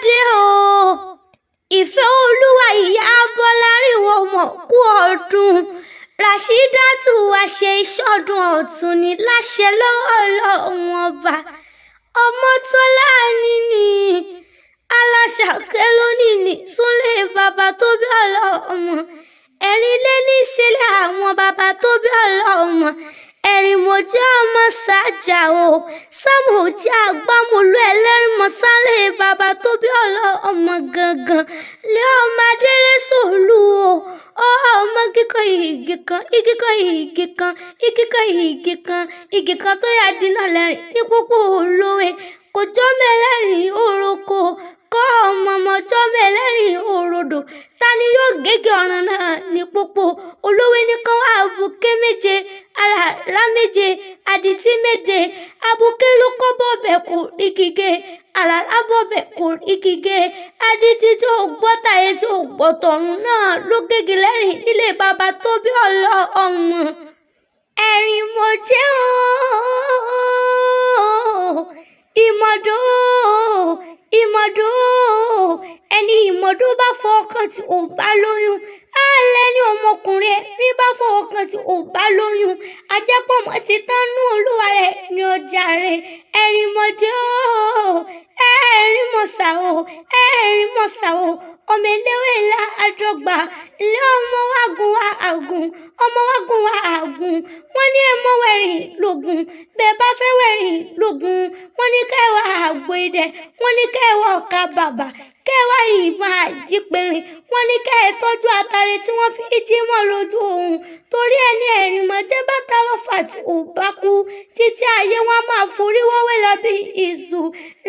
dé o ìfẹ́ olúwa ìyá bọ́láríwọ̀ mọ̀ kú ọdún Rashidatu wá ṣe ìṣọdún ọ̀tun ní láṣẹ lọ́wọ́ Ọlọ́run ọba Ọmọ́tọ́láni ní Aláṣàkẹ́ lónìí ní súnlé bàbá tó bí ọlọ́mọ ẹ̀rín lé ní sílẹ̀ àwọn bàbá tó bí ọlọ́mọ ẹ̀rín mojú ọmọ ṣáájà o sámù tí àgbámúlú ẹlẹ́rìn mọ́ sálé bàbá tó bí ọlọ́mọ gangan lé ọmọ adélé sòlú o ọmọ kíkọ igi kan igi kan igi kan igi kan igi kan igi kan tó yà dínà lẹ́rìn ní pópó olówe kò jọ́ mẹ́lẹ́rìn òrokò kọ́ ọmọ ọjọ́ mẹ́lẹ́rìn òrodò ta ni yóò gègé ọ̀ràn náà ní pópó olówó nìkan wà àbùké méje àràrá méje àdìtí méje àbùké ló kọ́ bọ́ọ̀bẹ̀ kò rí gígé àràrá bọ́ọ̀bẹ̀ kò rí gígé àdìtí tó gbọ́ tàyè tó gbọ́ tọ̀run náà ló gègé lẹ́rìn nílé bàbá tó bí ọlọ́mọ ẹ̀rín mo jẹ́ ìmọ̀dó ẹni ìmọ̀dó bá fọkàn tí ò bá lóyún alẹ́ ní ọmọkùnrin ẹni bá fọkàn tí ò bá lóyún ajẹ́pọ̀mọ́ ti tánú olúwa rẹ̀ ní ọjà rẹ̀ ẹ̀rín mọ̀jẹ́ ẹ̀rín mọ̀sà ọmọ eléwé ńlá àjọgbà ilé ọmọ wàgùn wà àgùn ọmọ wàgùn wà àgùn wọ́n ní ẹmọ wẹ̀rìn lógún bẹ́ẹ̀ bá fẹ́ wẹ̀rìn lógún wọ́n ní kẹwàá àgbo idẹ wọ́n ní kẹwàá ọ̀ka bàbà kẹwàá ìbọn àjípẹ̀rẹ̀ wọ́n ní kẹ́ ẹ tọ́jú àtàrí tí wọ́n fi jí mọ́ lójú òun torí ẹni ẹ̀rìn mọ̀jẹ́ bàtà lọ́fà tí ò bá kú títí ayé wọn máa forí wọ́wé lọ bí ìṣù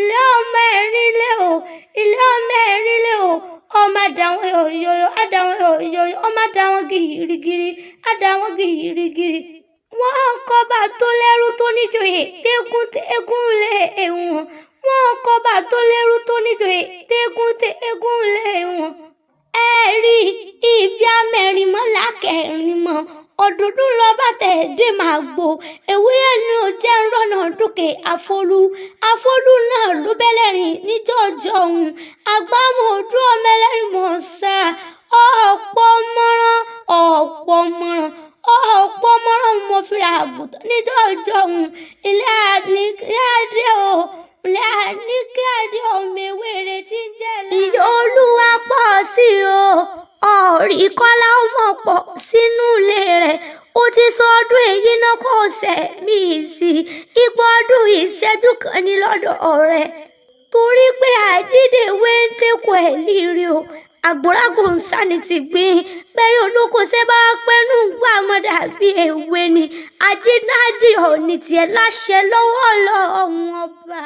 ilé ọmọ ẹ̀rín lé o ọmọ àdàwọn òyòyò ọmọ àdàwọn gìrìgìrì wọ́n kọ́ba tó lẹ́rú tó níjòyè tẹ́gùn lé wọn wọ́n kọ́ba tó lẹ́rú tó níjòyè tẹ́gùn lé wọn. ẹ rí ibi amẹ́rìnmọ́ lákẹ́rìnmọ́ ọ̀dùndún lọ́ba tẹ̀dẹ́ máa gbó ewé ẹni ò jẹ́ rọ́nà dúkè àfolú náà ló bẹ́lẹ́rìn níjọ́jọ́ òun àgbámọ̀ ojú ọmọ ẹlẹ́rìn mọ̀ sá ọ̀pọ̀ mọ́rán mo fira àgùntàn níjọ́jọ́ òun ilé àníkíádé ọmọ ewé rẹ̀ ti ń jẹ́ lẹ́yìn. ìyá olúwa pọ̀ sí ọ̀rí kọ́lá ọmọ pọ̀ sínú ilé rẹ̀ ó ti sọ ọdún èyí náà kò sẹ́mi sí ipò ọdún ìṣẹ́jú kan ní lọ́dọ̀ rẹ̀ torí pé àjídèwé ń tẹ́kọ̀ ẹ̀ lírí o àgbòrágò ń sáni ti gbìn bẹ́ẹ̀ olóko ṣe bá pẹ́nu gbà mọ́ dàbí ewé ni ajínájì ò ní tiẹ̀ láṣẹ lọ́wọ́ Ọlọ́run ọba.